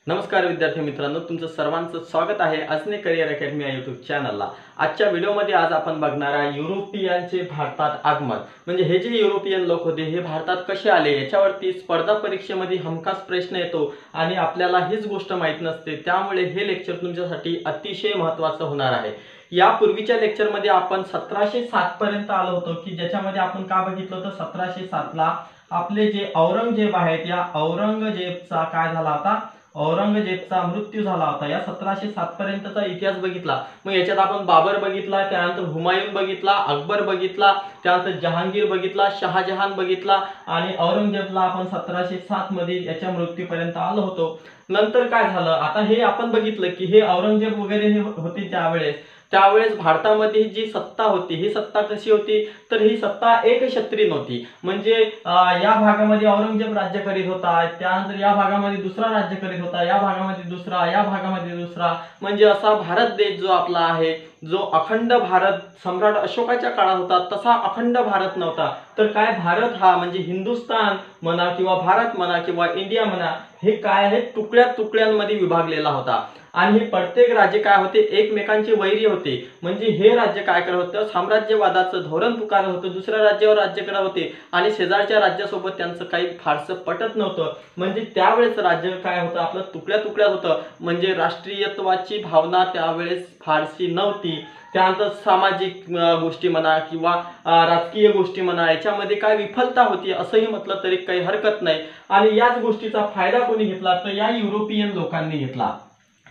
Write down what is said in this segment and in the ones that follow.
नमस्कार विद्यार्थी मित्रांनो, तुमचं सर्वांचं स्वागत आहे असने करिअर अकॅडमी या यूट्यूब चॅनलला। आजच्या व्हिडिओमध्ये आज आपण बघणार आहे युरोपियनचे भारतात आगमन। म्हणजे हे जे युरोपियन लोक होते हे भारतात कसे आले याच्यावरती स्पर्धा परीक्षेमध्ये हमखास प्रश्न येतो आणि आपल्याला हीच गोष्ट माहित नसते, त्यामुळे हे लेक्चर तुमच्यासाठी अतिशय महत्त्वाचं होणार आहे। या पूर्वीच्या लेक्चरमध्ये आपण 1707 पर्यंत आलो होतो की ज्याच्यामध्ये आपण का बघितलं होतं 1707 ला आपले जे औरंगजेब आहेत या औरंगजेबचा काय झाला होता, औरंगजेबचा मृत्यू झाला होता। या 1707 पर्यंतचा इतिहास बघितला। मग याच्यात आपण बाबर बघितला, त्यानंतर हुमायून बघितला, अकबर बघितला, त्यानंतर जहांगीर बघितला, शहाजहान बघितला आणि औरंगजेबला आपण 1707 मध्ये याच्या मृत्यूपर्यंत आलो होतो। नंतर काय झालं, आता हे आपण बघितलं की हे औरंगजेब वगैरे हे होते त्यावेळेस भारतामध्ये जी सत्ता होती ही सत्ता कशी होती, तर ही सत्ता एकछत्री नव्हती। म्हणजे या भागामध्ये औरंगजेब राज्य करीत होता, त्यानंतर या भागामध्ये दुसरा राज्य करीत होता, या भागामध्ये दुसरा, या भागामध्ये दुसरा, म्हणजे असा भारत देश जो आपला आहे, जो अखंड भारत सम्राट अशोकाच्या काळात होता तसा अखंड भारत नव्हता। तर काय भारत हा म्हणजे हिंदुस्थान म्हणा किंवा भारत म्हणा किंवा इंडिया म्हणा, हे काय आहे तुकड्या तुकड्यांमध्ये विभागलेला होता। आणि हे प्रत्येक राज्य काय होते एकमेकांचे वैरी होते। म्हणजे हे राज्य काय करत होतं, साम्राज्यवादाचं धोरण पुकारत होतं, दुसऱ्या राज्यावर राज्य करत होते आणि शेजारच्या राज्यासोबत त्यांचं काही फारसं पटत नव्हतं। म्हणजे त्यावेळेस राज्य काय होतं आपलं तुकड्या तुकड्यात होतं। म्हणजे राष्ट्रीयत्वाची भावना त्यावेळेस फारशी नव्हती। त्यानंतर सामाजिक गोष्टी म्हणा किंवा राजकीय गोष्टी म्हणा याच्यामध्ये काय विफलता होती असंही म्हटलं तरी काही हरकत नाही। आणि याच गोष्टीचा फायदा कोणी घेतला, तर या युरोपियन लोकांनी घेतला।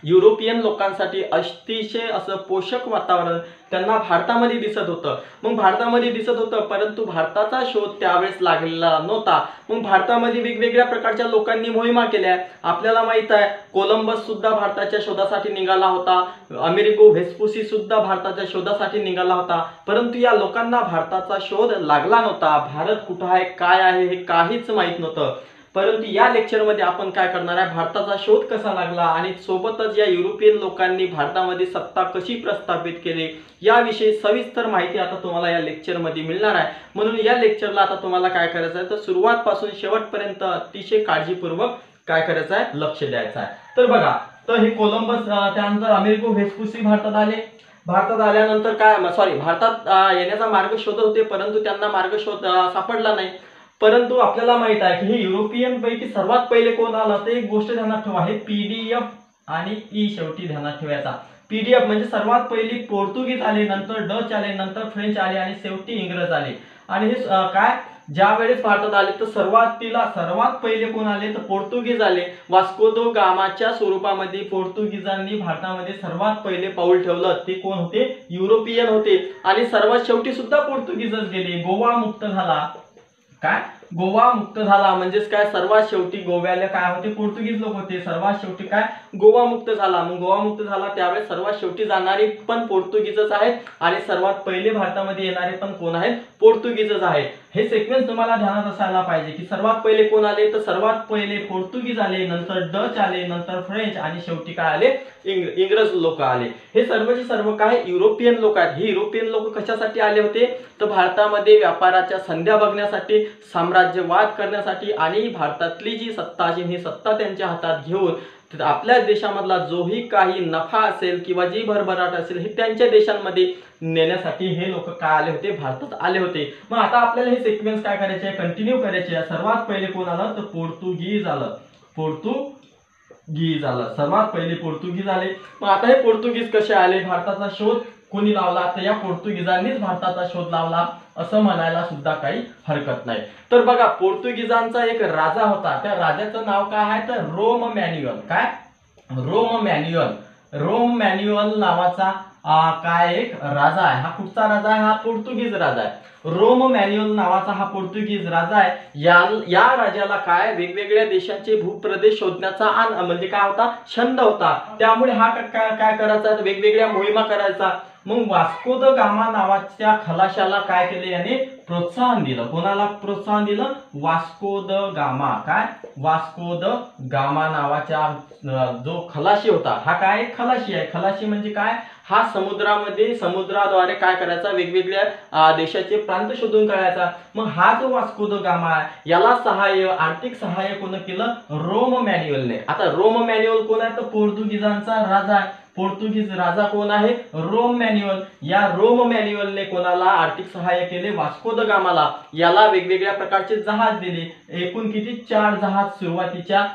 युरोपियन लोकांसाठी अतिशय असं पोषक वातावरण त्यांना भारतामध्ये दिसत होतं। मग भारतामध्ये दिसत होतं, परंतु भारताचा शोध त्यावेळेस लागलेला नव्हता। मग भारतामध्ये वेगवेगळ्या प्रकारच्या लोकांनी मोहिमा केल्या। आपल्याला माहित आहे कोलंबस सुद्धा भारताच्या शोधासाठी निघाला होता, अमेरिको व्हेस्पुसी सुद्धा भारताच्या शोधासाठी निघाला होता, परंतु या लोकांना भारताचा शोध लागला नव्हता। भारत कुठं आहे काय आहे हे काहीच माहित नव्हतं। परंतु या लेक्चरमध्ये आपण काय करणार आहे, भारताचा शोध कसा लागला आणि सोबतच या युरोपियन लोकांनी भारतामध्ये सत्ता कशी प्रस्थापित केली याविषयी सविस्तर माहिती आता तुम्हाला या लेक्चरमध्ये मिळणार आहे। म्हणून या लेक्चरला आता तुम्हाला काय करायचं आहे, तर सुरुवातपासून शेवटपर्यंत अतिशय काळजीपूर्वक काय करायचं आहे, लक्ष द्यायचं आहे। तर बघा, तर हे कोलंबस त्यानंतर अमेरिको व्हेस्पुसी भारतात आले। भारतात आल्यानंतर काय भारतात येण्याचा मार्ग शोधत होते, परंतु त्यांना मार्ग सापडला नाही। परंतु आपल्याला माहित आहे की हे युरोपियन पैकी सर्वात पहिले कोण आला, तर एक गोष्ट ध्यानात ठेवा, हे पीडीएफ आणि ई शेवटी ध्यानात ठेवायचा। पीडीएफ म्हणजे सर्वात पहिली पोर्तुगीज आले, नंतर डच आले, नंतर फ्रेंच आले आणि शेवटी इंग्रज आले। आणि हे काय ज्या वेळेस भारतात आले तर सर्वात पहिले कोण आले, तर पोर्तुगीज आले। वास्को द गामाच्या स्वरूपामध्ये पोर्तुगीजांनी भारतामध्ये सर्वात पहिले पाऊल ठेवलं, ते कोण होते, युरोपियन होते। आणि सर्वात शेवटी सुद्धा पोर्तुगीजच गेले। गोवा मुक्त झाला, काय गोवा मुक्त झाला म्हणजेच काय सर्वात शेवटी गोव्याला काय होते, पोर्तुगीज लोक होते। सर्वात शेवटी काय गोवा मुक्त झाला। मग गोवा मुक्त झाला त्यावेळेस सर्वात शेवटी जाणारे पण पोर्तुगीजच आहेत आणि सर्वात पहिले भारतामध्ये येणारे पण कोण आहेत, पोर्तुगीजच आहेत। हे सिक्वेन्स तुम्हाला ध्यानात असायला पाहिजे की सर्वात पहिले कोण आले, तर सर्वात पहिले पोर्तुगीज आले, नंतर डच आले, नंतर फ्रेंच आणि शेवटी काय आले, इंग्रज लोक आले। हे सर्वचे सर्व काय युरोपियन लोक आहेत। हे युरोपियन लोक कशासाठी आले होते, तर भारतामध्ये व्यापाराच्या संध्या बघण्यासाठी, साम्राज्यवाद करण्यासाठी आणि भारतातली जी सत्ता आहे ही सत्ता त्यांच्या हातात घेऊन आपल्या देशामधला जोही काही नफा असेल किंवा जी भरभराट असेल हे त्यांच्या देशांमध्ये नेण्यासाठी हे लोक काय आले होते, भारतात आले होते। मग आता आपल्याला हे सिक्वेन्स काय करायचे आहे, कंटिन्यू करायचे आहे। सर्वात पहिले कोण आलं, तर पोर्तुगीज आलं, पोर्तुगीज आलं, सर्वात पहिले पोर्तुगीज आले। मग आता हे पोर्तुगीज कसे आले, भारताचा शोध कोणी लावला, तर या पोर्तुगीजांनीच भारताचा शोध लावला असं म्हणायला सुद्धा काही हरकत नाही। तर बघा, पोर्तुगीजांचा एक राजा होता, त्या राजाचं नाव काय आहे, तर रोम मॅन्युअल। काय रोम मॅन्युअल नावाचा काय एक राजा आहे। हा कुठचा राजा आहे, हा पोर्तुगीज राजा आहे। रोम मॅन्युअल नावाचा हा पोर्तुगीज राजा आहे। या राजाला काय वेगवेगळ्या देशांचे भूप्रदेश शोधण्याचा म्हणजे काय होता, छंद होता। त्यामुळे हा काय करायचा, वेगवेगळ्या मोहिमा करायचा। मग वास्को द गामा नावाच्या खलाशाला काय केले, याने प्रोत्साहन दिलं। कोणाला प्रोत्साहन दिलं, वास्को द गामा। काय वास्को द गामा नावाच्या जो खलाशी होता, हा काय खलाशी आहे। खलाशी म्हणजे काय, हा समुद्राद्वारे काय करायचा, वेगवेगळ्या देशाचे प्रांत शोधून काढायचा. मग हा जो वास्को द गामा आहे याला आर्थिक सहाय्य कोण केलं, रोम मॅन्युअलने. आता रोम मॅन्युअल कोण आहे, तर पोर्तुगीजांचा राजा आहे. पोर्तुगीज राजा कोण आहे, रोम मॅन्युअल. या रोम मॅन्युअलने कोणाला आर्थिक सहाय्य केले, वास्को द गामाला. याला वेगवेगळ्या प्रकारचे जहाज दिले. एकूण किती, 4 जहाज सुरुवातीच्या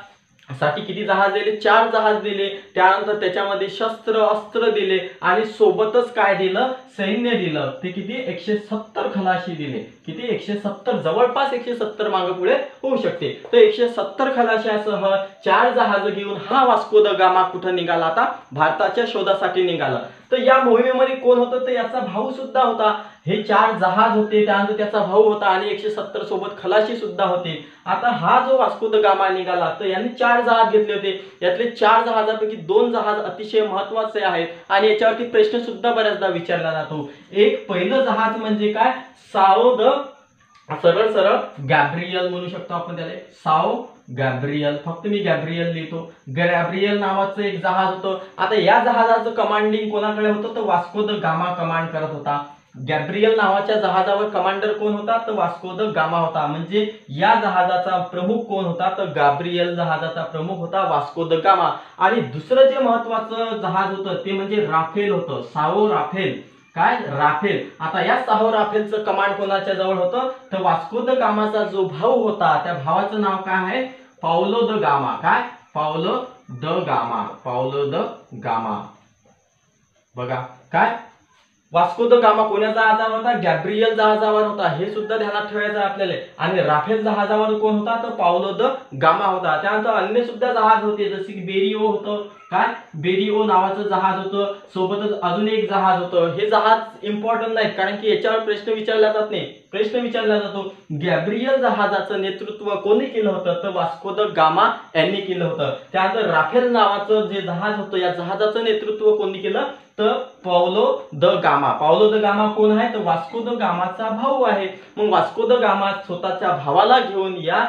साठी किती जहाज दिले, 4 जहाज दिले. त्यानंतर त्याच्यामध्ये शस्त्र अस्त्र दिले आणि सोबतच काय दिलं, सैन्य दिलं. ते किती, 170 खलाशी दिले. किती, 170, जवळपास 170 मागे पुढे होऊ शकते. तर 170 खलाशासह 4 जहाज घेऊन हा वास्को द गामा कुठं निघाला, आता भारताच्या शोधासाठी निघाला. तर या मोहिमेमध्ये कोण होतं, तर याचा भाऊ सुद्धा होता. हे 4 जहाज होते, त्यानंतर त्याचा भाऊ होता आणि 170 सोबत खलाशी सुद्धा होते. आता हा जो वास्को द गामा निघाला, तर यांनी 4 जहाज घेतले होते. यातले 4 जहाजापैकी 2 जहाज अतिशय महत्वाचे आहेत आणि याच्यावरती प्रश्न सुद्धा बऱ्याचदा विचारला जातो. एक पहिलं जहाज म्हणजे काय, साओ द, सरळ गॅब्रियल म्हणू शकतो आपण त्याला, साओ गॅब्रियल. फक्त मी गॅब्रियल लिहितो. गॅब्रियल नावाचं एक जहाज होतं. आता या जहाजाचं कमांडिंग कोणाकडे होतं, तर वास्को द गामा कमांड करत होता. गॅब्रियल नावाच्या जहाजावर कमांडर कोण होता, तर वास्को द गामा होता. म्हणजे या जहाजाचा प्रमुख कोण होता, तर गॅब्रियल जहाजाचा प्रमुख होता वास्को द गामा. आणि दुसरं जे महत्वाचं जहाज होतं ते म्हणजे राफेल होतं, साओ राफेल. काय, राफेल. आता या साओ राफेलचं कमांड कोणाच्या जवळ होतं, तर वास्को द गामाचा जो भाऊ होता त्या भावाचं नाव काय आहे, पाउलो द गामा. काय, Paulo the gamma, Paulo the gamma. बघा काय, वास्को द गामा कोण्या जहाजावर होता, गॅब्रियल जहाजावर होता. हे सुद्धा ध्यानात ठेवायचं आपल्याला. आणि राफेल जहाजावर कोण होता, तर पाउलो द गामा होता. त्यानंतर अन्य सुद्धा जहाज होते, जसे की बेरिओ होतं. काय, बेरिओ नावाचं जहाज होतं. सोबतच अजून एक जहाज होतं. हे जहाज इम्पॉर्टंट नाहीत, कारण की याच्यावर प्रश्न विचारला जात नाही. प्रश्न विचारला जातो, गॅब्रियल जहाजाचं नेतृत्व कोणी केलं होतं, तर वास्को द गामा यांनी केलं होतं. त्यानंतर राफेल नावाचं जे जहाज होतं, या जहाजाचं नेतृत्व कोणी केलं, तर Paulo the gamma. Paulo the gamma कोण आहे, तर वास्को द गामाचा भाऊ आहे. मग वास्को द गामा स्वतःच्या भावाला घेऊन या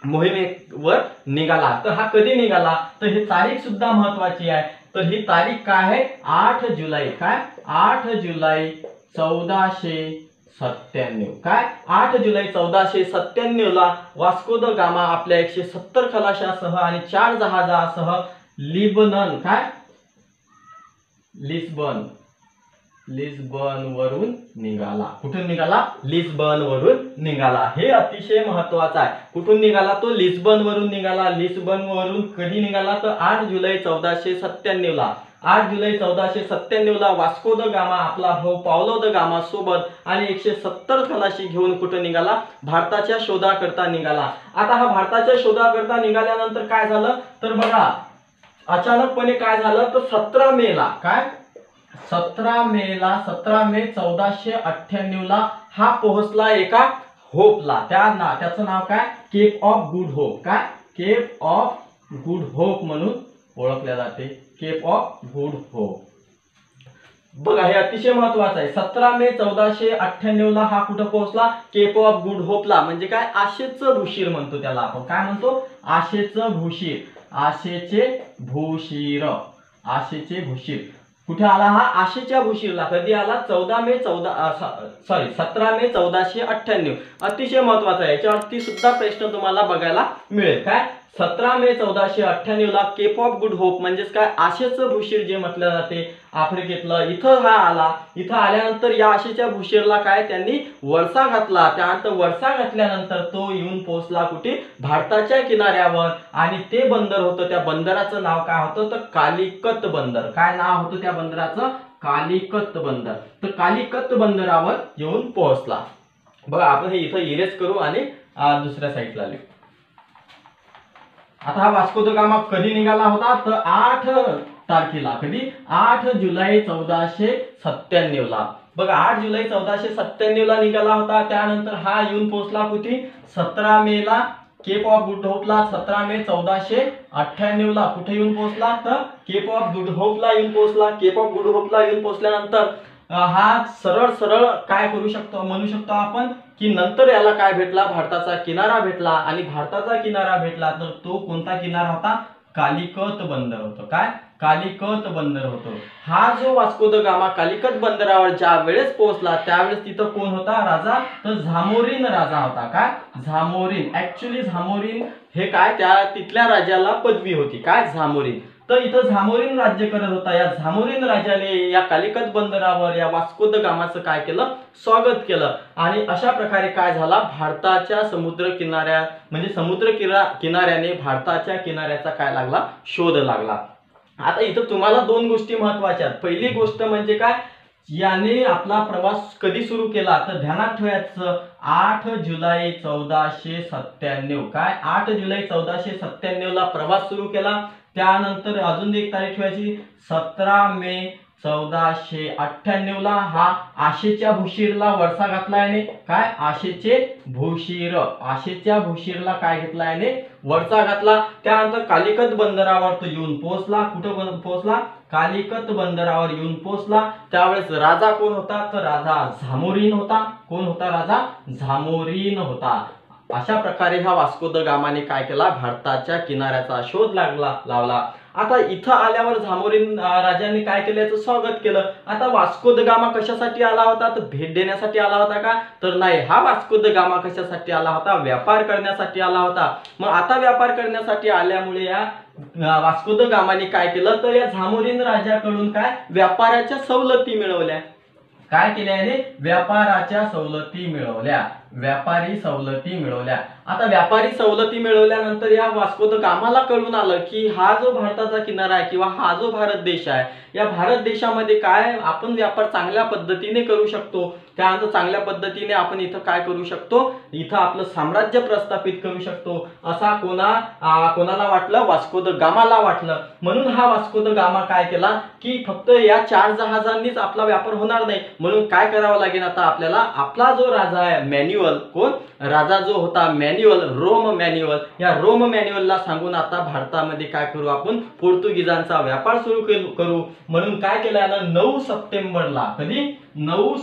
मोहिमेवर निघाला. तर हा कधी निघाला, तर ही तारीख सुद्धा महत्वाची आहे. तर ही तारीख काय आहे, 8 जुलै. काय, 8 जुलै 1497. काय, 8 जुलै 1497 ला वास्को द गामा आपल्या 170 खलाशासह आणि 4 जहाजासह लिबनन, काय, लिस्बन वरून निघाला. कुठून निघाला, लिस्बन वरून निघाला. हे अतिशय महत्वाचं आहे. कुठून निघाला, तो लिस्बन वरून निघाला. लिस्बन वरून कधी निघाला, तर 8 जुलै 1497 ला. 8 जुलै 1497 ला वास्को द गामा आपला भाऊ पाउलो द गामा सोबत आणि 170 खलाशी घेऊन कुठे निघाला, भारताच्या शोधाकरता निघाला. आता हा भारताच्या शोधाकरता निघाल्यानंतर काय झालं, तर बघा अचानकपणे काय झालं, तर 17 मे ला, काय, 17 मे 1498 ला हा पोहोचला एका होपला. त्याचं नाव काय, केप ऑफ गुड होप. काय, केप ऑफ गुड होप म्हणून ओळखले जाते. Cape of Good Hope. बघा हे अतिशय महत्वाचं आहे. 17 मे 1498 ला हा कुठं पोहोचला, केप ऑफ गुड होपला. म्हणजे काय, आशेचं भूशीर म्हणतो त्याला आपण. काय म्हणतो, आशेचं भूशीर. आशेचे भूशीर, आशेचे भूशीर. कुठे आला हा, आशेच्या भूशीरला. कधी आला, 17 मे 1498. अतिशय महत्वाचा आहे. याच्यावरती सुद्धा प्रश्न तुम्हाला बघायला मिळेल. काय, 17 मे 1498 ला केप ऑफ गुड होप म्हणजेच काय, आशेचं भूशीर जे म्हटलं जाते आफ्रिकेतलं, इथं हा आला. इथं आल्यानंतर या आशेच्या भूशीरला काय, त्यांनी वळसा घातला. त्यानंतर वळसा घातल्यानंतर तो येऊन पोहोचला कुठे, भारताच्या किनाऱ्यावर. आणि ते बंदर होतं, त्या बंदराचं नाव काय होतं, तर कालिकत बंदर. काय नाव होतं त्या बंदराचं, कालिकत बंदर. तर कालिकत बंदरावर येऊन पोहोचला. बघा आपण हे इथं इरेज करू आणि दुसऱ्या साईडला लिहू. आता हा वास्को द गामा कधी निघाला होता, तर 8 तारखेला. कधी, 8 जुलै 1497 ला. बघा 8 जुलै 1497 ला निघाला होता. त्यानंतर हा येऊन पोहोचला कुठे, 17 मे ला केप ऑफ गुड होपला. 17 मे 1498 ला कुठे येऊन पोहोचला, तर केप ऑफ गुड होपला येऊन पोहोचला. केप ऑफ गुड होपला येऊन पोहोचल्यानंतर हा सरळ काय करू शकतो, म्हणू शकतो आपण की नंतर याला काय भेटला, भारताचा किनारा भेटला. आणि भारताचा किनारा भेटला तर तो कोणता किनारा होता, कालिकत बंदर होतं. काय, कालिकत बंदर होतं। हा जो वास्को द गामा कालिकत बंदरावर ज्या वेळेस पोहोचला त्यावेळेस तिथं कोण होता राजा, तर झामोरीन राजा होता। काय झामोरीन, ऍक्च्युली झामोरीन हे काय त्या तिथल्या राजाला पदवी होती, काय झामोरीन। तर इथं झामोरीन राज्य करत होता। या झामोरीन राजाने या कालिकत बंदरावर या वास्को द गामाचं काय केलं, स्वागत केलं। आणि अशा प्रकारे काय झाला, भारताच्या समुद्र किनाऱ्या म्हणजे समुद्र किनाऱ्याने भारताच्या किनाऱ्याचा काय लागला, शोध लागला। आता इथं तुम्हाला दोन गोष्टी महत्वाच्या आहेत। पहिली गोष्ट म्हणजे काय, याने आपला प्रवास कधी सुरू केला, तर ध्यानात ठेवायचं 8 जुलै 1497। काय 8 जुलै 1497 ला प्रवास सुरू केला। त्यानंतर अजून एक तारीख ठेवायची 17 मे 1498 ला हा आशेच्या भूशीरला वळसा घातला याने। काय आशेचे भूशीर, आशेच्या भूशीरला काय घेतला याने, वळसा घातला। त्यानंतर कालिकत बंदरावर तो येऊन पोहोचला। कुठं पोहोचला, कालिकत बंदरावर येऊन पोहोचला। त्यावेळेस राजा कोण होता, तर राजा झामोरीन होता। कोण होता, राजा झामोरीन होता। अशा प्रकारे हा वास्को द गामाने काय केला, भारताच्या किनाऱ्याचा शोध लावला। आता इथं आल्यावर झामोरीन राजांनी काय केलं, याचं स्वागत केलं। आता वास्को द गामा कशासाठी आला होता, तर भेट देण्यासाठी आला होता का, तर नाही। हा वास्को द गामा कशासाठी आला होता, व्यापार करण्यासाठी आला होता। मग आता व्यापार करण्यासाठी आल्यामुळे या वास्को द गामाने काय केलं, तर या झामोरीन राजाकडून काय व्यापाराच्या सवलती मिळवल्या। काय केल्याने, व्यापाराच्या सवलती मिळवल्या, व्यापारी सवलती मिळवल्या। आता व्यापारी सवलती मिळवल्यानंतर या वास्को द गामाला कळून आलं की हा जो भारताचा किनारा आहे किंवा हा जो भारत देश आहे, या भारत देशामध्ये काय आपण व्यापार चांगल्या पद्धतीने करू शकतो। त्यानंतर चांगल्या पद्धतीने आपण इथं काय करू शकतो, इथं आपलं साम्राज्य प्रस्थापित करू शकतो, असा कोणाला वाटलं, वास्को द गामाला वाटलं। म्हणून हा वास्को द गामा काय केला की फक्त या 4 जहाजांनीच आपला व्यापार होणार नाही, म्हणून काय करावं लागेल, आता आपल्याला आपला जो राजा आहे मॅन्युअल, कोण राजा जो होता मॅन्युअल, रोम मॅन्युअल, या रोम मॅन्युअलला सांगून आता भारतामध्ये काय करू, आपण पोर्तुगीजांचा व्यापार सुरू करू। म्हणून काय केलं यानं, 9 सप्टेंबरला, कधी 9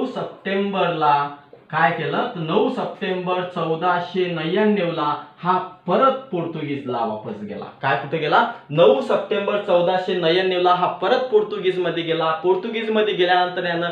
सप्टेंबरला काय केलं, 9 सप्टेंबर 1499 ला हा परत पोर्तुगीजला वापस गेला। काय कुठे गेला, 9 सप्टेंबर 1499 ला हा परत पोर्तुगीज मध्ये गेला। पोर्तुगीज मध्ये गेल्यानंतर यानं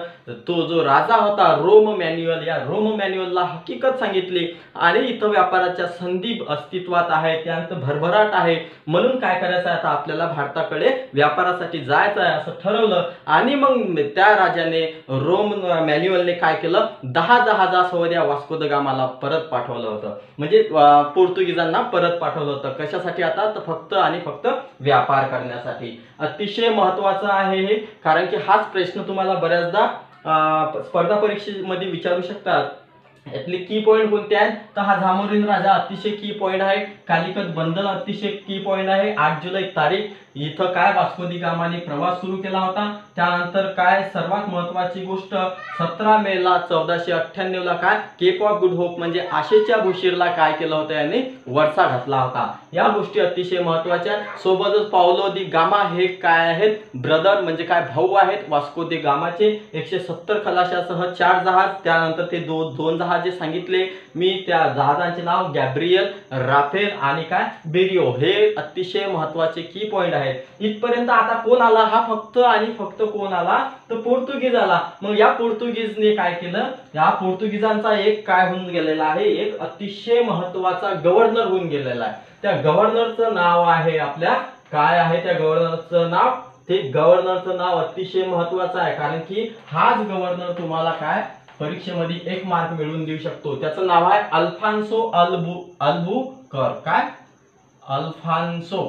तो जो राजा होता रोम मॅन्युअल, या रोम मॅन्युअलला हकीकत सांगितली आणि इथं व्यापाराच्या संधी अस्तित्वात आहे, त्यानंतर भरभराट आहे। म्हणून काय करायचं आहे, आता आपल्याला भारताकडे व्यापारासाठी जायचं आहे असं ठरवलं। आणि मग त्या राजाने रोम मॅन्युअलने काय केलं, 10 जहाजासह या वास्को द गामाला परत पाठवलं होतं, म्हणजे पोर्तुगीजांना परत पाठवलं होतं। कशासाठी, आता तर फक्त आणि फक्त व्यापार करण्यासाठी। अतिशय महत्वाचं आहे हे, कारण की हाच प्रश्न तुम्हाला बऱ्याचदा स्पर्धा परीक्षेमध्ये विचारू शकतात। यातले की पॉइंट कोणते आहेत, तर हा झामोरीन राजा अतिशय की पॉइंट आहे, कालिकत बंदर अतिशय की पॉइंट आहे, 8 जुलै तारीख इथं काय वास्को द गामाने प्रवास सुरू केला होता। त्यानंतर काय सर्वात महत्वाची गोष्ट, 17 मे ला 1498 ला काय केप ऑफ गुड होप म्हणजे आशेच्या भूशीरला काय केलं होतं, याने वळसा घातला होता। या गोष्टी अतिशय महत्वाच्या। सोबतच पाउलो दी गामा हे काय आहेत, ब्रदर म्हणजे काय भाऊ आहेत वास्को द गामाचे। 170 खलाशासह 4 जहाज, त्यानंतर ते दोन जहाज जे सांगितले मी, त्या जहाजांचे नाव गॅब्रियल, राफेल आणि काय बेरियो, हे अतिशय महत्वाचे की पॉइंट आहेत। इथपर्यंत आता कोण आला, हा फक्त आणि फक्त कोण आला, तर पोर्तुगीज आला। मग या पोर्तुगीजने काय केलं, या पोर्तुगीजांचा एक काय होऊन गेलेला आहे, एक अतिशय महत्वाचा गव्हर्नर होऊन गेलेला आहे। त्या गव्हर्नरचं नाव आहे आपल्या, काय आहे त्या गव्हर्नरचं नाव, ते गव्हर्नरचं नाव अतिशय महत्वाचं आहे, कारण की हाच गव्हर्नर तुम्हाला काय परीक्षेमध्ये 1 मार्क मिळवून देऊ शकतो। त्याचं नाव आहे अल्फान्सो अल्बुकर्क। काय अल्फान्सो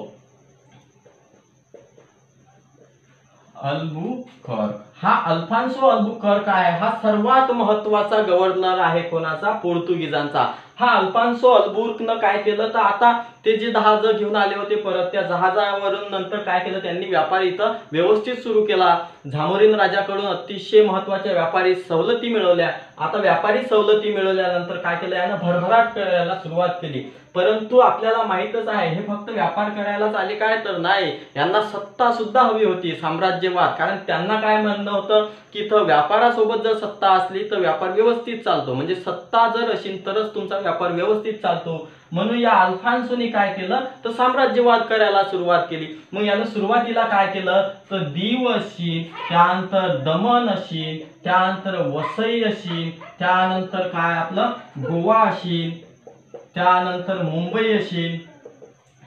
अल्बुकर्क, हा अल्फान्सो अल्बुकर्क आहे, हा सर्वात महत्वाचा गव्हर्नर आहे कोणाचा, पोर्तुगीजांचा। हा अल्फान्सो अल्बुकर्कनं काय केलं, तर आता ते जे जहाज घेऊन आले होते परत, त्या जहाजावरून नंतर काय केलं त्यांनी, व्यापार इथं व्यवस्थित सुरू केला। झामोरीन राजाकडून अतिशय महत्वाच्या व्यापारी सवलती मिळवल्या। आता व्यापारी सवलती मिळवल्यानंतर काय केलं, यानं भरभराट करायला सुरुवात केली। परंतु आपल्याला माहितच आहे हे फक्त व्यापार करायलाच आले काय, तर नाही, यांना सत्ता सुद्धा हवी होती, साम्राज्यवाद। कारण त्यांना काय म्हणणं होतं की इथं व्यापारासोबत जर सत्ता असली तर व्यापार व्यवस्थित चालतो, म्हणजे सत्ता जर असेल तरच तुमचा व्यापार व्यवस्थित चालतो। म्हणून या अल्फान्सोने काय केलं तर साम्राज्यवाद करायला सुरुवात केली। मग यानं सुरुवातीला काय केलं तर दीव अशीन, त्यानंतर दमन अशीन, त्यानंतर वसई अशीन, त्यानंतर काय आपलं गोवा अशीन, त्यानंतर मुंबई अशीन,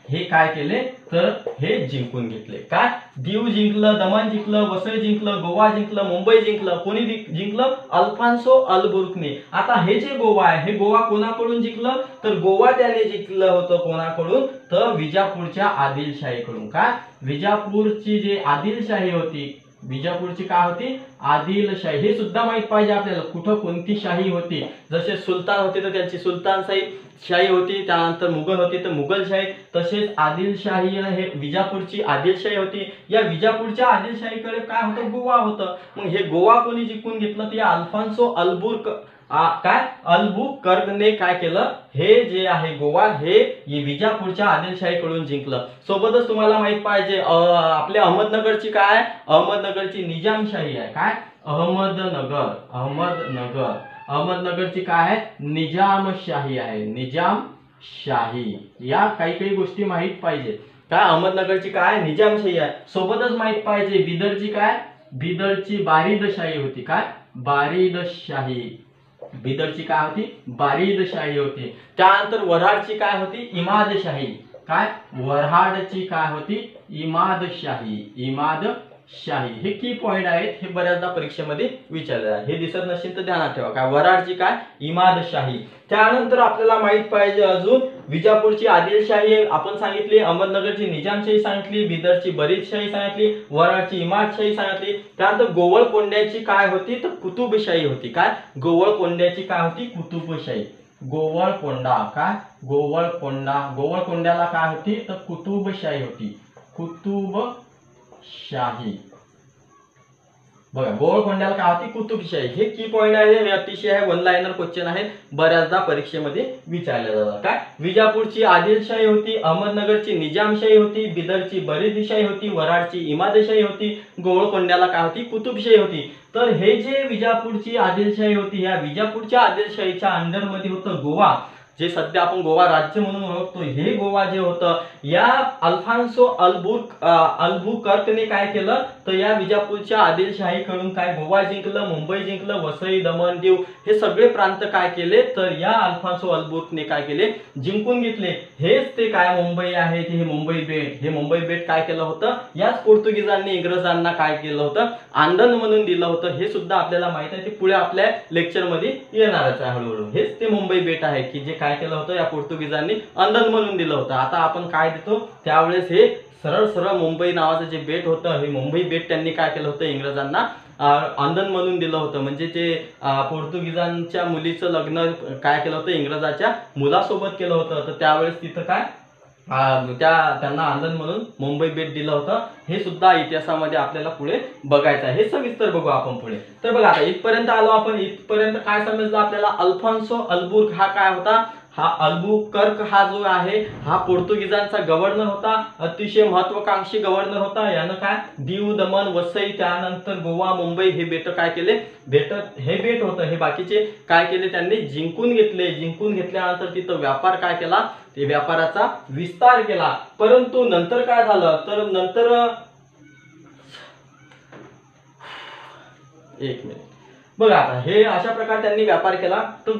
हे काय केले तर हे जिंकून घेतले। काय दीव जिंकलं, दमन जिंकलं, वसई जिंकलं, गोवा जिंकलं, मुंबई जिंकलं। कोणी जिंकलं अल्फान्सो अल्बुर्कने। आता हे जे गोवा आहे हे गोवा कोणाकडून जिंकलं तर गोवा त्याने जिंकलं होतं कोणाकडून तर विजापूरच्या आदिलशाहीकडून। काय विजापूरची जी आदिलशाही होती, विजापूरची काय होती आदिलशाही, हे सुद्धा माहित पाहिजे आपल्याला कुठं कोणती शाही होती। जसे सुलतान होते तर त्यांची सुलतानशाही होती, त्यानंतर मुघल होते तर मुघलशाही, तसेच आदिलशाही हे विजापूरची आदिलशाही होती। या विजापूरच्या आदिलशाहीकडे काय होतं गोवा होतं। मग हे गोवा कोणी जिंकून घेतलं ते अल्फान्सो अल्बुर्क काय अल्बुकर्कने काय केलं हे जे आहे गोवा हे विजापूरच्या आदिलशाहीकडून जिंकलं। सोबतच तुम्हाला माहित पाहिजे आपल्या अहमदनगरची काय अहमदनगरची निजामशाही आहे। काय अहमदनगरची काय आहे निजामशाही आहे, निजामशाही। या काही गोष्टी माहित पाहिजे। काय अहमदनगरची काय निजामशाही आहे। सोबतच माहित पाहिजे बिदरची काय बिदरची बारिदशाही होती। काय बारिदशाही, बिदरची काय होती बारिदशाही होती। त्यानंतर वऱ्हाडची काय होती इमादशाही। काय वऱ्हाडची काय होती इमादशाही। हे की पॉइंट आहेत, हे बऱ्याचदा परीक्षेमध्ये विचारले आहे। हे दिसत नसेल तर ध्यानात ठेवा। काय वऱ्हाडची काय इमादशाही। त्यानंतर आपल्याला माहित पाहिजे अजून विजापूरची आदिलशाही आपण सांगितली, अहमदनगरची निजामशाही सांगितली, बिदरची बरीदशाही सांगितली, वऱ्हाडची इमादशाही सांगितली। त्यानंतर गोवळकोंड्याची काय होती तर कुतुबशाही होती। काय गोवळकोंड्याची काय होती कुतुबशाही। गोवळकोंडा काय गोवळकोंड्याला काय होती तर कुतुबशाही होती, कुतुबशाही। बघा गोवळकोंड्याला काय होती कुतुबशाही। हे की पॉइंट आहे, हे अतिशय वन लाइनर क्वेश्चन आहे, बऱ्याचदा परीक्षेमध्ये विचारले जातात। काय विजापूरची आदिलशाही होती, अहमदनगरची निजामशाही होती, बिदरची बरीदशाही होती, वऱ्हाडची इमादशाही होती, गोवळकोंड्याला काय होती कुतुबशाही होती। तर हे जे विजापूरची आदिलशाही होती या विजापूरच्या आदिलशाहीच्या अंडर मध्ये होतं गोवा, जे सध्या आपण गोवा राज्य म्हणून ओळखतो। हे गोवा जे होतं या अल्फान्सो अल्बुकर्कने काय केलं तर या विजापूरच्या आदिलशाहीकडून काय गोवा जिंकलं, मुंबई जिंकलं, वसई, दमण, दीव हे सगळे प्रांत काय केले तर या अल्फान्सो अल्बुकर्कने काय केले जिंकून घेतले। हेच ते काय मुंबई आहे हे मुंबई बेट, हे मुंबई बेट काय केलं होतं याच पोर्तुगीजांनी इंग्रजांना काय केलं होतं आंदन म्हणून दिलं होतं। हे सुद्धा आपल्याला माहित आहे, ते पुढे आपल्या लेक्चर मध्ये येणारच आहे हळूहळू। हेच ते मुंबई बेट आहे की जे काय केलं होतं या पोर्तुगीजांनी आंदन म्हणून दिलं होतं। आता आपण काय देतो त्यावेळेस हे सरळ मुंबई नावाचं जे बेट होतं हे मुंबई बेट त्यांनी काय केलं होतं इंग्रजांना आंदन म्हणून दिलं होतं। म्हणजे ते पोर्तुगीजांच्या मुलीचं लग्न काय केलं होतं इंग्रजाच्या मुलासोबत केलं होतं, तर त्यावेळेस तिथं काय त्यांना आंदन म्हणून मुंबई बेट दिलं होतं। हे सुद्धा इतिहासामध्ये आपल्याला पुढे बघायचं आहे, हे सविस्तर बघू आपण पुढे। तर बघा आता इथपर्यंत आलो आपण, इथपर्यंत काय समजलं आपल्याला अल्फान्सो अल्बुकर्क हा काय होता, हा अल्बुकर्क हा जो आहे हा पोर्तुगीजांचा गव्हर्नर होता, अतिशय महत्वाकांक्षी गव्हर्नर होता। यानं काय दीव, दमण, वसई, त्यानंतर गोवा, मुंबई हे बेट काय केले हे बेट होतं हे बाकीचे काय केले त्यांनी जिंकून घेतले। जिंकून घेतल्यानंतर तिथं व्यापार काय केला ते व्यापाराचा विस्तार केला। परंतु नंतर काय झालं तर नंतर एक मिनिट बघा आता हे अशा प्रकारे त्यांनी व्यापार केला। तर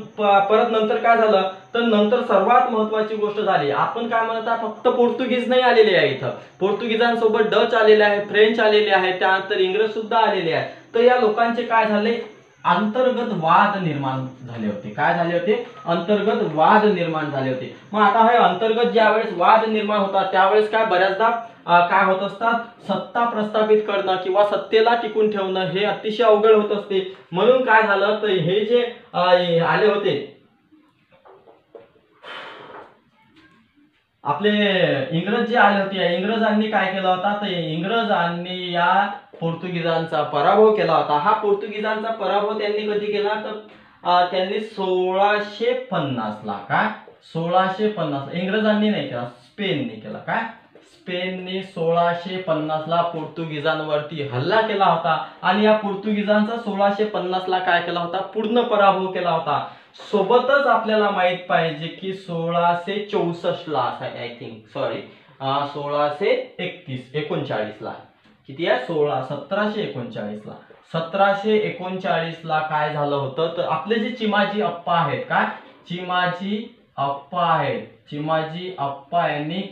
परत नंतर काय झालं तर नंतर सर्वात महत्वाची गोष्ट झाली, आपण काय म्हणता फक्त पोर्तुगीज नाही आलेले आहे इथं, पोर्तुगीजांसोबत डच आलेले आहे, फ्रेंच आलेले आहे, त्यानंतर इंग्रज सुद्धा आलेले आहे। तर या लोकांचे काय झाले अंतर्गत वाद निर्माण झाले होते। काय झाले होते अंतर्गत वाद निर्माण झाले होते। मग आता हे अंतर्गत ज्यावेळेस वाद निर्माण होतात त्यावेळेस काय बऱ्याचदा काय होत असतात सत्ता प्रस्थापित करणं किंवा सत्तेला टिकून ठेवणं हे अतिशय अवघड होत असते। म्हणून काय झालं तर हे जे आले होते आपले इंग्रज जे आले होते, इंग्रजांनी काय केलं होता तर इंग्रजांनी या पोर्तुगीजांचा पराभव केला होता। हा पोर्तुगीजांचा पराभव त्यांनी कधी केला तर त्यांनी 1650 ला, काय 1650 इंग्रजांनी नाही केला स्पेनने केला। काय स्पेनने 1650ला पोर्तुगीजांवरती हल्ला केला होता आणि या पोर्तुगीजांचा 1650ला काय केला होता, पूर्ण पराभव केला होता. सोबतच आपल्याला माहित पाहिजे की 1664ला आय थिंक 1639ला किती आहे 1739ला 1739ला काय झालं होतं, तर आपले जे चिमाजी अप्पा आहेत, काय चिमाजी अप्पा यांनी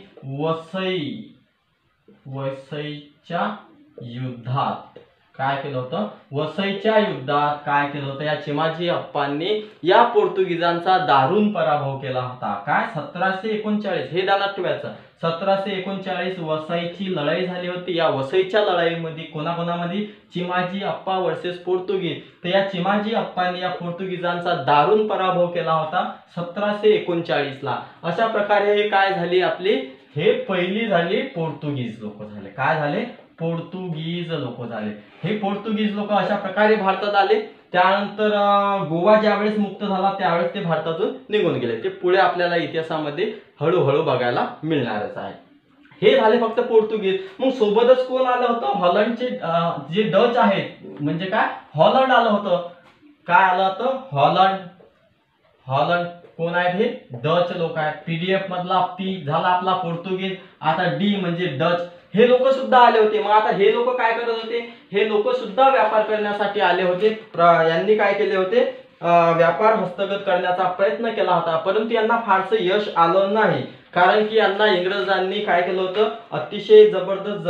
वसईच्या युद्धात काय केलं होतं, वसईच्या युद्धात काय केलं होतं, या चिमाजी अप्पांनी या पोर्तुगीजांचा दारुण पराभव केला होता. काय 1739 हे ध्यानात ठेवायचं. 1739 वसईची लढाई झाली होती. या वसईच्या लढाईमध्ये कोणाकोणामध्ये, चिमाजी अप्पा वर्सेस पोर्तुगीज. तर या चिमाजी अप्पांनी या पोर्तुगीजांचा दारुण पराभव केला होता 1739ला. अशा प्रकारे हे काय झाली आपली, हे पहिली झाली पोर्तुगीज लोक झाले. काय झाले, पोर्तुगीज लोक झाले. हे पोर्तुगीज लोक अशा प्रकारे भारतात आले. त्यानंतर गोवा ज्यावेळेस मुक्त झाला त्यावेळेस ते भारतातून निघून गेले. ते पुढे आपल्याला इतिहासामध्ये हळूहळू बघायला मिळणारच आहे. हे झाले फक्त पोर्तुगीज. मग सोबतच कोण आलं होतं, हॉलंडचे जे डच आहेत, म्हणजे काय हॉलंड आलं होतं. काय आलं होतं, हॉलंड कोण आहेत, हे डच लोक आहेत. पीडीएफ मधला पी झाला आपला पोर्तुगीज, आता डी म्हणजे डच. हे लोक सुद्धा आले होते. मग आता हे लोक काय करत होते, हे लोक सुद्धा व्यापार करण्यासाठी आले होते. यांनी काय केले होते, व्यापार हस्तगत करण्याचा प्रयत्न केला होता, परंतु यांना फारसं यश आलं नाही. कारण की यांना इंग्रजांनी काय केलं होतं, अतिशय जबरदस्त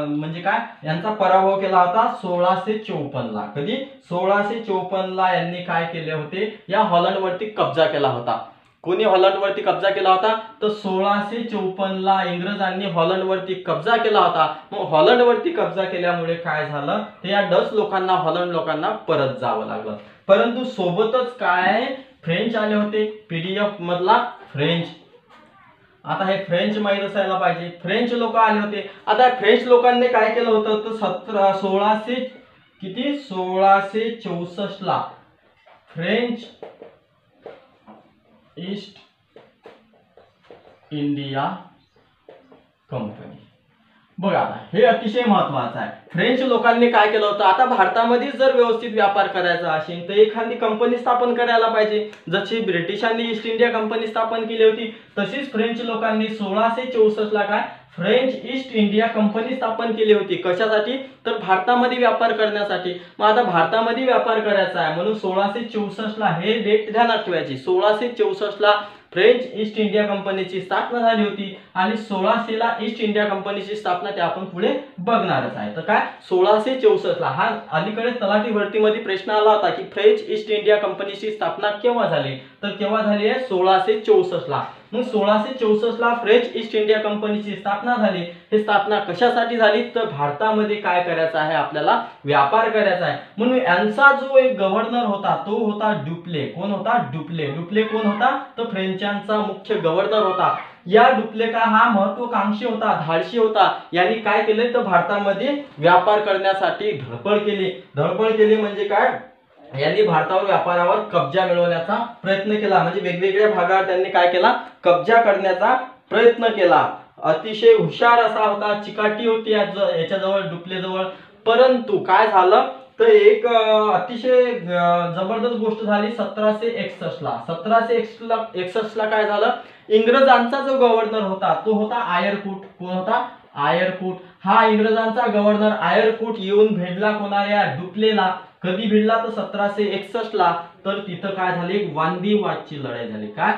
म्हणजे काय यांचा पराभव केला होता 1654ला. कधी 1654ला यांनी काय केले होते, या हॉलंडवरती कब्जा केला होता. कोणी हॉलंडवरती कब्जा केला होता, तर 1654ला इंग्रजांनी हॉलंडवरती कब्जा केला होता. मग हॉलंडवरती कब्जा केल्यामुळे काय झालं, तर या डच लोकांना, हॉलंड लोकांना परत जावं लागलं. परंतु सोबतच काय फ्रेंच आले होते. पीडीएफ मधला फ्रेंच, आता हे फ्रेंच माहित असायला पाहिजे. फ्रेंच लोक आले होते. आता फ्रेंच लोकांनी काय केलं होतं, तर 1664ला फ्रेंच ईस्ट इंडिया कंपनी. बघा हे अतिशय महत्वाचं आहे. फ्रेंच लोकांनी काय केलं होतं, आता भारतामध्ये जर व्यवस्थित व्यापार करायचा असेल तर एखादी कंपनी स्थापन करायला पाहिजे. जशी ब्रिटिशांनी ईस्ट इंडिया कंपनी स्थापन केली होती, तशीच फ्रेंच लोकांनी 1664ला काय फ्रेंच ईस्ट इंडिया कंपनी स्थापन केली होती. कशासाठी, तर भारतामध्ये व्यापार करण्यासाठी. मग आता भारतामध्ये व्यापार करायचा आहे म्हणून 1664ला हे डेट ध्यानात ठेवायची. 1664ला फ्रेंच ईस्ट इंडिया कंपनीची स्थापना झाली होती आणि 1600ला ईस्ट इंडिया कंपनीची स्थापना ते आपण पुढे बघणारच आहे. तर काय 1664ला हा अलीकडे तलाठी भरतीमध्ये प्रश्न आला होता की फ्रेंच ईस्ट इंडिया कंपनीची स्थापना केव्हा झाली, तर केव्हा झाली आहे 1664ला. मग 1664ला फ्रेंच ईस्ट इंडिया कंपनीची स्थापना झाली. ही स्थापना कशासाठी झाली, तर भारतामध्ये काय करायचं आहे, आपल्याला व्यापार करायचा आहे. म्हणून यांचा जो एक गव्हर्नर होता तो होता डुप्ले. कोण होता, डुप्ले. डुप्ले कोण होता, तर फ्रेंचांचा मुख्य गव्हर्नर होता. या डुप्ले का हा महत्वाकांक्षी होता, धाडशी होता. यांनी काय केले, तर भारतामध्ये व्यापार करण्यासाठी धडपड केली. धडपड केली म्हणजे काय, यांनी भारतावर व्यापारावर कब्जा मिळवण्याचा प्रयत्न केला. म्हणजे वेगवेगळ्या भागावर त्यांनी काय केला, कब्जा करण्याचा प्रयत्न केला. अतिशय हुशार असा होता, चिकाटी होती याच्याजवळ, डुप्लेजवळ. परंतु काय झालं, तर एक अतिशय जबरदस्त गोष्ट झाली 1761ला. 1761ला काय झालं, इंग्रजांचा जो गव्हर्नर होता तो होता आयरकूट. कोण होता, आयरकूट. हा इंग्रजांचा गव्हर्नर आयरकूट येऊन भेटला कोणाला, डुप्लेला. कधी भिडला, तर 1761ला. तर तिथं काय झाली, वांदिवासची लढाई झाली. काय,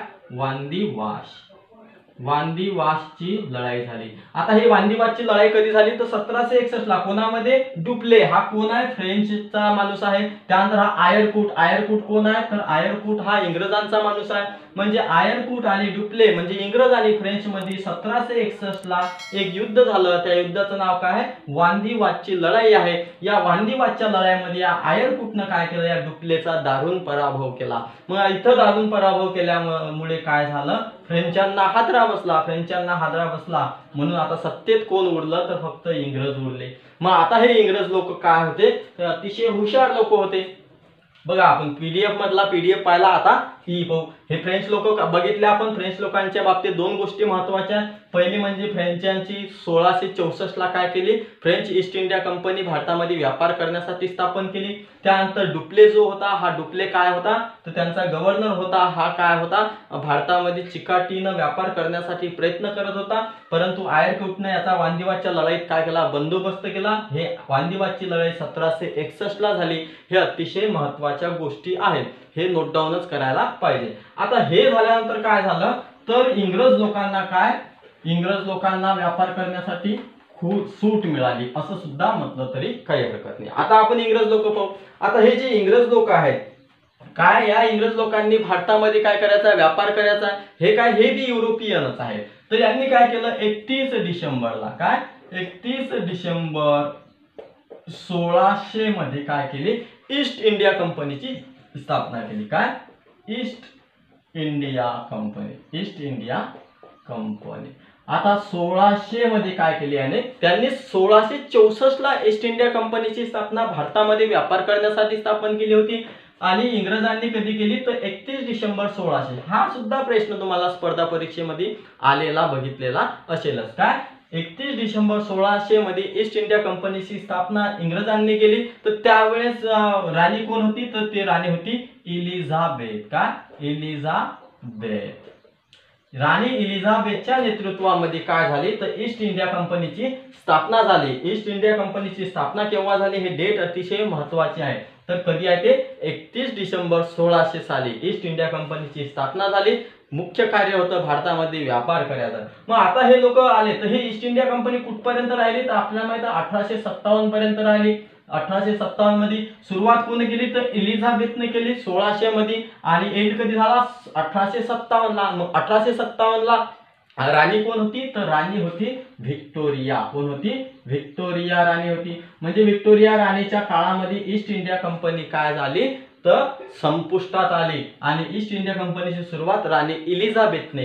वांदिवासची लढाई झाली. आता ही वांदिवासची लढाई कधी झाली, तर 1761ला. कोणामध्ये, डुप्ले. हा कोण आहे, फ्रेंचचा माणूस आहे. त्यानंतर हा आयरकूट. आयरकूट कोण आहे, तर आयरकूट हा इंग्रजांचा माणूस आहे. म्हणजे आयरकूट आणि डुप्ले म्हणजे इंग्रज आणि फ्रेंच मध्ये 1761ला एक युद्ध झालं. त्या युद्धाचं नाव काय आहे, वांदिवासची लढाई आहे. या वांदिवासच्या लढाईमध्ये या आयरकूटनं काय केलं, या डुप्लेचा दारुण पराभव केला. मग इथं दारुण पराभव केल्यामुळे काय झालं, फ्रेंचांना हादरा बसला. म्हणून आता सत्तेत कोण उरलं, तर फक्त इंग्रज उरले. मग आता हे इंग्रज लोक काय होते, तर अतिशय हुशार लोक होते. बघा आपण पीडीएफ मधला पीडीएफ पाहिला, आता ही हे फ्रेंच लोक बघितले आपण. फ्रेंच लोकांच्या बाबतीत दोन गोष्टी महत्त्वाच्या. पहिली म्हणजे फ्रेंचांची 1664 ला काय केली, फ्रेंच ईस्ट इंडिया कंपनी भारतामध्ये व्यापार करण्यासाठी स्थापन केली. त्यानंतर डुप्ले जो होता, हा डुप्ले काय होता तर त्यांचा गव्हर्नर होता. हा काय होता, भारतामध्ये चिकाटीनं व्यापार करण्यासाठी प्रयत्न करत होता. परंतु आयरकुटने याचा वांदिवाच्या लढाईत काय केला, बंदोबस्त केला. हे वांदिवाची लढाई 1761 ला झाली. हे अतिशय महत्त्वाच्या गोष्टी आहेत, हे नोट डाऊनच करायला पाहिजे. आता हे झाल्यानंतर काय झालं तर इंग्रज लोकांना व्यापार करण्यासाठी खूप सूट मिळाली, असं सुद्धा म्हटलं तरी काही हरकत नाही. आता आपण इंग्रज लोक पाहू. आता हे जे इंग्रज लोक आहेत काय, या इंग्रज लोकांनी भारतामध्ये काय करायचा, व्यापार करायचा. हे काय, हे बी युरोपियनच आहे. तर यांनी काय केलं, 31 डिसेंबरला काय, 31 डिसेंबर 1600 मध्ये काय केली, ईस्ट इंडिया कंपनीची स्थापना केली. काय, ईस्ट इंडिया कंपनी. आता 1600 मध्ये काय केली याने, त्यांनी 1664 ला ईस्ट इंडिया कंपनीची स्थापना भारतामध्ये व्यापार करण्यासाठी स्थापन केली होती. आणि इंग्रजांनी कधी केली तर 31 डिसेंबर 1600. हा सुद्धा प्रश्न तुम्हाला स्पर्धा परीक्षेमध्ये आलेला बघितलेला असेलच. काय, 31 डिसेंबर 1600 मध्ये ईस्ट इंडिया कंपनीची स्थापना इंग्रजांनी केली. तर त्यावेळेस राणी कोण होती तर ती राणी होती एलिझाबेथ. काय, एलिझाबेथ. राणी एलिझाबेथच्या नेतृत्वामध्ये काय झाली तर ईस्ट इंडिया कंपनीची स्थापना झाली. ईस्ट इंडिया कंपनीची स्थापना केव्हा झाली, हे डेट अतिशय महत्त्वाची आहे. तर कधी आहे ते 31 डिसेंबर 1600 साली ईस्ट इंडिया कंपनीची स्थापना झाली. मुख्य कार्य होतं भारतामध्ये व्यापार करायचं. मग आता हे लोक आले तर हे ईस्ट इंडिया कंपनी कुठपर्यंत राहिली तर आपल्याला माहिती आहे 1857 पर्यंत राहिली. 1857 मध्ये सुरुवात कोणी केली तर एलिझाबेथने केली 1600 मध्ये. आणि एंड कधी झाला 1857 ला. मग 1857 ला राणी कोण होती तर राणी होती व्हिक्टोरिया. कोण होती, व्हिक्टोरिया राणी होती. म्हणजे व्हिक्टोरिया राणीच्या काळामध्ये ईस्ट इंडिया कंपनी काय झाली तर संपुष्टात आली. आणि ईस्ट इंडिया कंपनीची सुरुवात राणी एलिझाबेथने,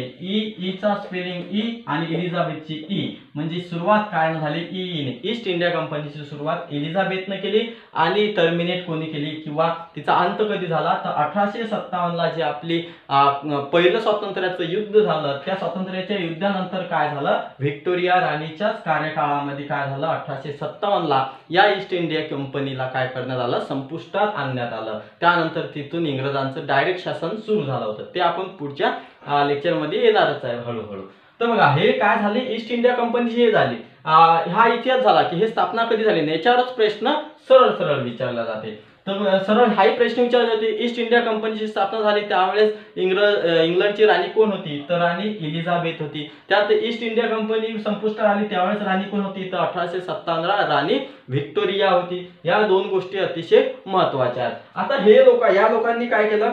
ईचा स्पेलिंग ई आणि एलिझाबेथची ई, म्हणजे सुरुवात काय झाली ईने. ईस्ट इंडिया कंपनीची सुरुवात एलिझाबेथने केली. आणि टर्मिनेट कोणी केली किंवा तिचा अंत कधी झाला तर 1857 ला जे आपली पहिलं स्वातंत्र्याचं युद्ध झालं, त्या स्वातंत्र्याच्या युद्धानंतर काय झालं, व्हिक्टोरिया राणीच्याच कार्यकाळामध्ये काय झालं 1857 ला या ईस्ट इंडिया कंपनीला काय करण्यात आलं, संपुष्टात आणण्यात आलं. त्यानंतर तिथून इंग्रजांचं डायरेक्ट शासन सुरू झालं होतं. ते आपण पुढच्या लेक्चरमध्ये येणारच आहे हळूहळू. तर बघा हे काय झाले, ईस्ट इंडिया कंपनीची हे झाली. हा इतिहास झाला की हे स्थापना कधी झाली, याच्यावरच प्रश्न सरळ सरळ विचारला जाते. तर सरळ हाही प्रश्न विचारला जाते, ईस्ट इंडिया कंपनीची स्थापना झाली त्यावेळेस इंग्लंडची राणी कोण होती तर राणी एलिझाबेथ होती. त्यात ईस्ट इंडिया कंपनी संपुष्टात आली त्यावेळेस राणी कोण होती तर 1857 ला राणी व्हिक्टोरिया होती. या दोन गोष्टी अतिशय महत्त्वाच्या आहेत. आता हे या लोकांनी काय केलं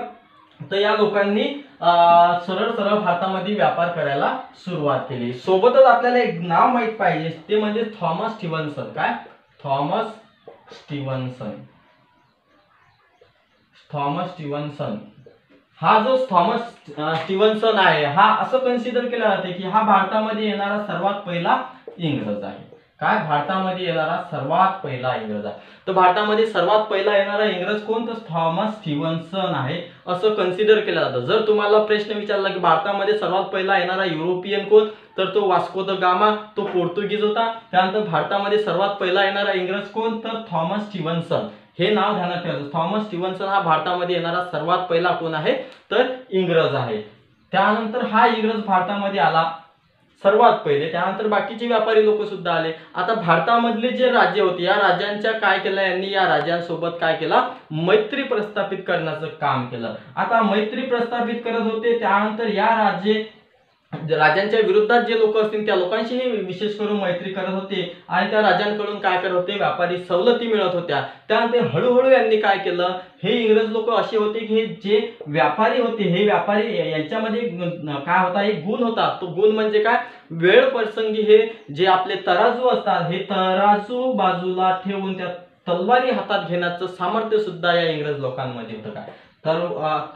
तर या लोकांनी सरळ सरळ भारतामध्ये व्यापार करायला सुरुवात केली. सोबतच आपल्याला एक नाव माहित पाहिजे ते म्हणजे थॉमस स्टीव्हन्सन. काय, थॉमस स्टीव्हन्सन. हा जो थॉमस स्टीव्हन्सन आहे हा असं कन्सिडर केला जाते की हा भारतामध्ये येणारा सर्वात पहिला इंग्रज आहे. काय, भारतामध्ये येणारा सर्वात पहिला इंग्रज आहे. तर भारतामध्ये सर्वात पहिला येणारा इंग्रज कोण तर थॉमस स्टीव्हन्सन आहे असं कन्सिडर केलं जातं. जर तुम्हाला प्रश्न विचारला की भारतामध्ये सर्वात पहिला येणारा युरोपियन कोण तर तो वास्को द गामा, तो पोर्तुगीज होता. त्यानंतर भारतामध्ये सर्वात पहिला येणारा इंग्रज कोण तर थॉमस स्टीव्हन्सन. हे नाव ध्यानात ठेवायचं, थॉमस स्टीव्हन्सन हा भारतामध्ये येणारा सर्वात पहिला कोण आहे तर इंग्रज आहे. त्यानंतर हा इंग्रज भारतामध्ये आला सर्वात पहिले. त्यानंतर बाकीचे व्यापारी लोक सुद्धा आले. आता भारतामधले जे राज्य होते या राज्यांच्या काय केलं, यांनी या राज्यांसोबत काय केलं, मैत्री प्रस्थापित करण्याचं काम केलं. आता मैत्री प्रस्थापित करत होते त्यानंतर या राज्यांच्या विरोधात जे लोक असतील त्या लोकांशीही विशेष करून मैत्री करत होते. आणि त्या राज्यांकडून काय करत होते, व्यापारी सवलती मिळत होत्या. त्यानंतर हळूहळू यांनी काय केलं, हे इंग्रज लोक असे होते की जे व्यापारी होते हे व्यापारी यांच्यामध्ये काय होता, एक गुण होता. तो गुण म्हणजे काय, वेळ प्रसंगी हे जे आपले तराजू असतात हे तराजू बाजूला ठेवून त्या तलवारी हातात घेण्याचं सामर्थ्य सुद्धा या इंग्रज लोकांमध्ये होतं.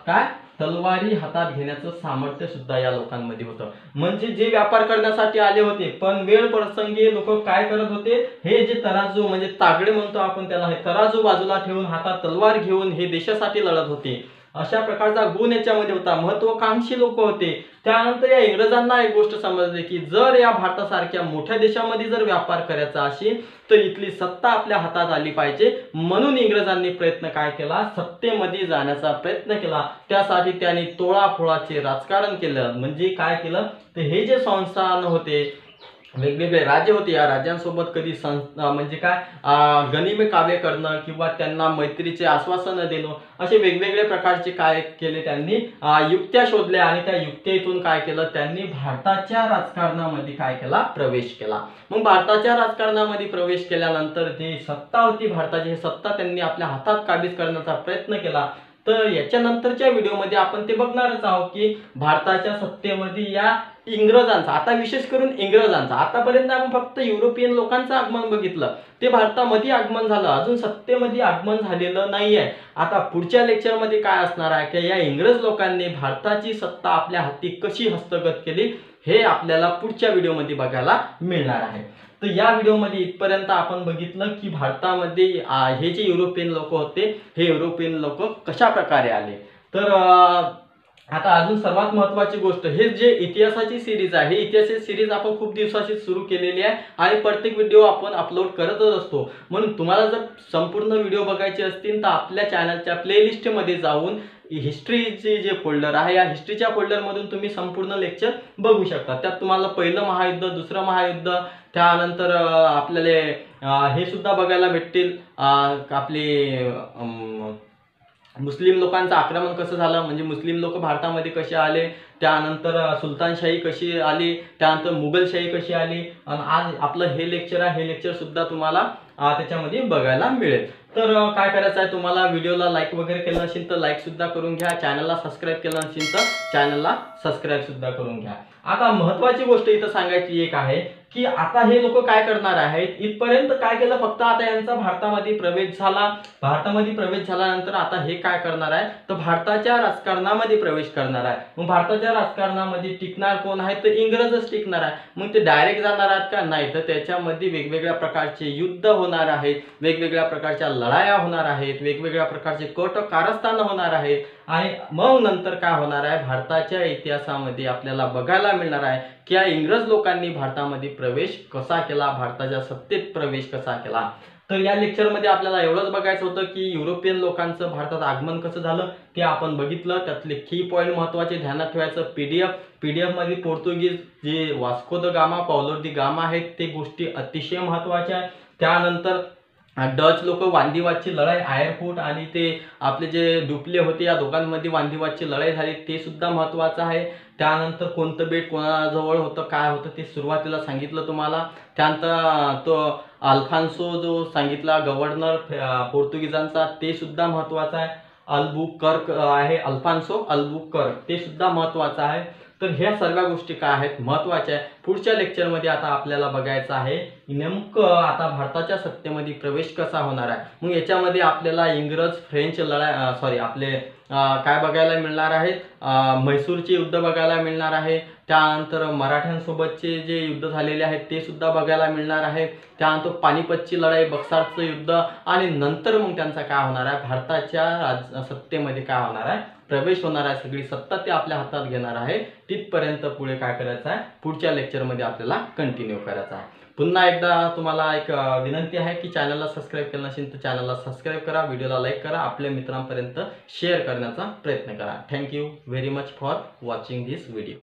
काय तलवारी हातात घेण्याचं सामर्थ्य सुद्धा या लोकांमध्ये होतं. म्हणजे जे व्यापार करण्यासाठी आले होते पण वेळ प्रसंगी लोक काय करत होते, हे जे तराजू म्हणजे तागडे म्हणतो आपण त्याला, हे तराजू बाजूला ठेवून हातात तलवार घेऊन हे देशासाठी लढत होते. अशा प्रकारचा गुण याच्यामध्ये होता, महत्वाकांक्षी लोक होते। त्यानंतर या इंग्रजांना एक गोष्ट समजली की जर या भारतासारख्या मोठ्या देशामध्ये जर व्यापार करायचा असेल तर इथली सत्ता आपल्या हातात आली पाहिजे, म्हणून इंग्रजांनी प्रयत्न काय केला, सत्तेमध्ये जाण्याचा प्रयत्न केला। त्यासाठी त्यांनी तोळाफोळाचे राजकारण केलं। म्हणजे काय केलं, तर हे जे संस्थान होते, वेगवेगळे राज्य होते, या राज्यांसोबत कधी म्हणजे काय गनिमी काव्य करणं किंवा त्यांना मैत्रीचे आश्वासन देणं, असे वेगवेगळे प्रकारचे काय केले त्यांनी युक्त्या शोधल्या आणि त्या युक्तीतून काय केलं, त्यांनी भारताच्या राजकारणामध्ये काय केला, प्रवेश केला। मग भारताच्या राजकारणामध्ये प्रवेश केल्यानंतर जी सत्ता होती भारताची, ही सत्ता त्यांनी आपल्या हातात काबीज करण्याचा प्रयत्न केला। तर याच्या नंतरच्या व्हिडिओमध्ये आपण ते बघणारच आहोत की भारताच्या सत्तेमध्ये या इंग्रजांचा, आता विशेष करून इंग्रजांचा, आतापर्यंत आपण फक्त युरोपियन लोकांचं आगमन बघितलं, ते भारतामध्ये आगमन झालं, अजून सत्तेमध्ये आगमन झालेलं नाहीये। आता पुढच्या लेक्चरमध्ये काय असणार आहे की या इंग्रज लोकांनी भारताची सत्ता आपल्या हाती कशी हस्तगत केली, हे आपल्याला पुढच्या व्हिडिओमध्ये बघायला मिळणार आहे। तर या व्हिडिओमध्ये इथपर्यंत आपण बघितलं की भारतामध्ये हे जे युरोपियन लोक होते, हे युरोपियन लोक कशा प्रकारे आले। तर आता अजून सर्वात महत्त्वाची गोष्ट, हे जे इतिहासाची सिरीज आहे, हे इतिहासाची सिरीज आपण खूप दिवसाची सुरू केलेली आहे आणि प्रत्येक व्हिडिओ आपण अपलोड करतच असतो। म्हणून तुम्हाला जर संपूर्ण व्हिडिओ बघायचे असतील तर आपल्या चॅनलच्या प्लेलिस्टमध्ये जाऊन हिस्ट्रीचे जे फोल्डर आहे, या हिस्ट्रीच्या फोल्डरमधून तुम्ही संपूर्ण लेक्चर बघू शकता। त्यात तुम्हाला पहिलं महायुद्ध, दुसरं महायुद्ध, त्यानंतर आपल्याला हे सुद्धा बघायला भेटतील, आपले मुस्लिम लोकांचं आक्रमण कसं झालं, म्हणजे मुस्लिम लोक भारतामध्ये कसे आले, त्यानंतर सुलतानशाही कशी आली, त्यानंतर मुघलशाही कशी आली, आणि आज आपलं हे लेक्चर आहे, हे लेक्चर सुद्धा तुम्हाला त्याच्यामध्ये बघायला मिळेल। तर काय करायचं आहे, तुम्हाला व्हिडिओला लाईक वगैरे केलं असेल तर लाईक सुद्धा करून घ्या, चॅनलला सबस्क्राईब केलं असेल तर चॅनलला सबस्क्राईब सुद्धा करून घ्या। आता महत्त्वाची गोष्ट इथं सांगायची एक आहे की आता हे लोक काय करणार आहेत, इथपर्यंत काय केलं, फक्त आता यांचा भारतामध्ये प्रवेश झाला, भारतामध्ये प्रवेश झाल्यानंतर आता हे काय करणार आहे, तर भारताच्या राजकारणामध्ये प्रवेश करणार आहे। मग भारताच्या राजकारणामध्ये टिकणार कोण आहे, तर इंग्रजच टिकणार आहे। मग ते डायरेक्ट जाणार आहेत का, नाही, तर त्याच्यामध्ये वेगवेगळ्या प्रकारचे युद्ध होणार आहेत, वेगवेगळ्या प्रकारच्या लढाया होणार आहेत, वेगवेगळ्या प्रकारचे कट कारस्थान होणार आहेत, आणि मग नंतर काय होणार आहे, भारताच्या इतिहासामध्ये आपल्याला बघायला मिळणार आहे की या इंग्रज लोकांनी भारतामध्ये प्रवेश कसा केला, भारताच्या सत्तेत प्रवेश कसा केला। तर या लेक्चरमध्ये आपल्याला एवढंच बघायचं होतं की युरोपियन लोकांचं भारतात आगमन कसं झालं ते आपण बघितलं, त्यातले की पॉईंट महत्त्वाचे ध्यानात ठेवायचं। पीडीएफ मध्ये पोर्तुगीज जे Vasco da Gama, Paulo da Gama आहेत, ते गोष्टी अतिशय महत्त्वाच्या आहेत। त्यानंतर डच लोक वांदिवादची लढाई, आयरफोर्ट आणि ते आपले जे डुप्ले होते, या दोघांमध्ये वांदिवादची लढाई झाली, ते सुद्धा महत्त्वाचं आहे। त्यानंतर कोणतं बेट कोणाजवळ होतं, काय होतं ते सुरुवातीला सांगितलं तुम्हाला। त्यानंतर तो अल्फान्सो जो सांगितला गव्हर्नर पोर्तुगीजांचा, ते सुद्धा महत्त्वाचं आहे। अल्बुकर्क आहे, अल्फान्सो अल्बुकर्क, ते सुद्धा महत्त्वाचं आहे। तर ह्या सर्व गोष्टी काय आहेत, महत्त्वाच्या आहे। पुढच्या लेक्चरमध्ये आता आपल्याला बघायचं आहे नेमकं आता भारताच्या सत्तेमध्ये प्रवेश कसा होणार आहे। मग याच्यामध्ये आपल्याला इंग्रज फ्रेंच लढाई आपले काय बघायला मिळणार आहेत, म्हैसूरचे युद्ध बघायला मिळणार आहे, त्यानंतर मराठ्यांसोबतचे जे युद्ध झालेले आहेत ते सुद्धा बघायला मिळणार आहे, त्यानंतर पानिपतची लढाई, बक्सारचं युद्ध, आणि नंतर मग त्यांचा काय होणार आहे, भारताच्या सत्तेमध्ये काय होणार आहे, प्रवेश होणार आहे, सगळी सत्ता ते आपल्या हातात घेणार आहे। तिथपर्यंत पुढे काय करायचं आहे, पुढच्या लेक्चरमध्ये आपल्याला कंटिन्यू करायचं आहे। पुन्हा एकदा तुम्हाला एक विनंती आहे की चॅनलला सबस्क्राईब केलं नसेल तर चॅनलला सबस्क्राईब करा, व्हिडिओला लाईक करा, आपल्या मित्रांपर्यंत शेअर करण्याचा प्रयत्न करा। Thank you very much for watching this video.